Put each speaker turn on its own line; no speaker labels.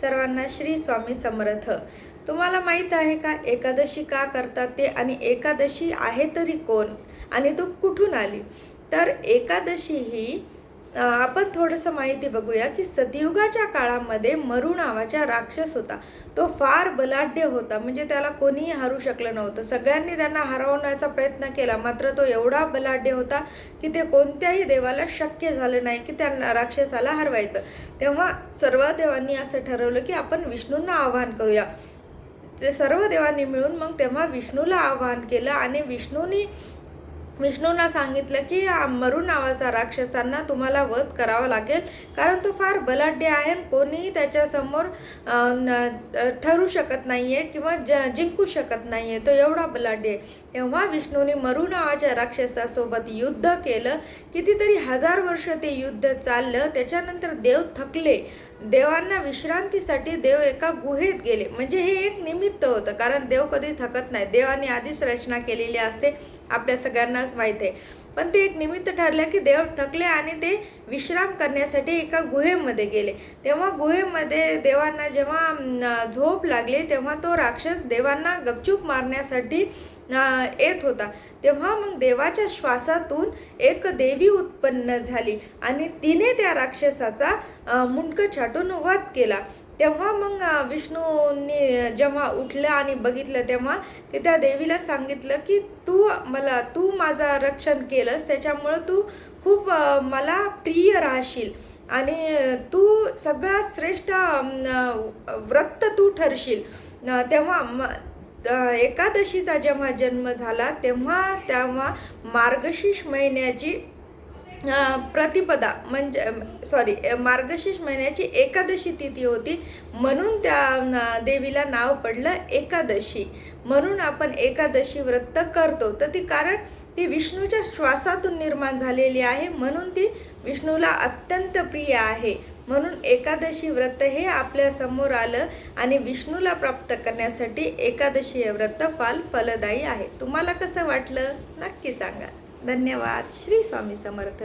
सर्वांना श्री स्वामी समर्थ। तुम्हाला माहीत आहे का एकादशी का करतात ते, आणि एकादशी आहे तरी कोण आणि तो कुठून आली? तर एकादशी ही आपण थोडंसं माहिती बघूया की सतयुगाच्या काळामध्ये मरू नावाचा राक्षस होता। तो फार बलाढ्य होता, म्हणजे त्याला कोणीही हरू शकलं नव्हतं। सगळ्यांनी त्यांना हरवण्याचा प्रयत्न केला, मात्र तो एवढा बलाढ्य होता की ते कोणत्याही देवाला शक्य झालं नाही की त्या राक्षसाला हरवायचं। तेव्हा सर्व देवांनी असं ठरवलं की आपण विष्णूंना आवाहन करूया। ते सर्व देवांनी मिळून मग तेव्हा विष्णूला आवाहन केलं आणि विष्णूंना सांगितलं की मरू नावाचा राक्षसांना तुम्हाला वध करावा लागेल, कारण तो फार बलाढ्य आहे, कोणीही त्याच्यासमोर ठरू शकत नाही आहे किंवा जिंकू शकत नाही आहे, तो एवढा बलाढ्य आहे। तेव्हा विष्णूने मरू नावाच्या राक्षसासोबत युद्ध केलं। कितीतरी 1000 वर्ष ते युद्ध चाललं। त्याच्यानंतर देव थकले। देवांना विश्रांतीसाठी देव एका गुहेत गेले, म्हणजे हे एक निमित्त होतं, कारण देव कधी थकत नाही। देवाने आधीच रचना केलेली असते, आपल्या सगळ्यांनाच माहीत आहे। पण ते एक निमित्त ठरलं की देव थकले आणि ते विश्राम करण्यासाठी एका गुहेमध्ये गेले। तेव्हा गुहेमध्ये देवांना जेव्हा झोप लागली, तेव्हा तो राक्षस देवांना गपचूप मारण्यासाठी येत होता। तेव्हा मग देवाच्या श्वासातून एक देवी उत्पन्न झाली आणि तिने त्या राक्षसाचा मुंडकं छाटून वध केला। तेव्हा मग विष्णूंनी जेव्हा उठलं आणि बघितलं, तेव्हा की त्या देवीला सांगितलं की तू माझा रक्षण केलंस, त्याच्यामुळं तू खूप मला प्रिय राहशील आणि तू सगळ्यात श्रेष्ठ व्रत तू ठरशील। तेव्हा एकादशीचा जेव्हा जन्म झाला, तेव्हा मार्गशीर्ष महिन्याची प्रतिपदा म्हणजे मार्गशीर्ष महिन्याची एकादशी तिथी होती, म्हणून त्या देवीला नाव पडलं एकादशी। म्हणून आपण एकादशी व्रत करतो, तर कारण ती विष्णूच्या श्वासातून निर्माण झालेली आहे, म्हणून ती विष्णूला अत्यंत प्रिय आहे। म्हणून एकादशी व्रत हे आपल्या समोर आलं आणि विष्णूला प्राप्त करण्यासाठी एकादशी हे व्रत फलदायी आहे। तुम्हाला कसं वाटलं नक्की सांगा। धन्यवाद। श्री स्वामी समर्थ।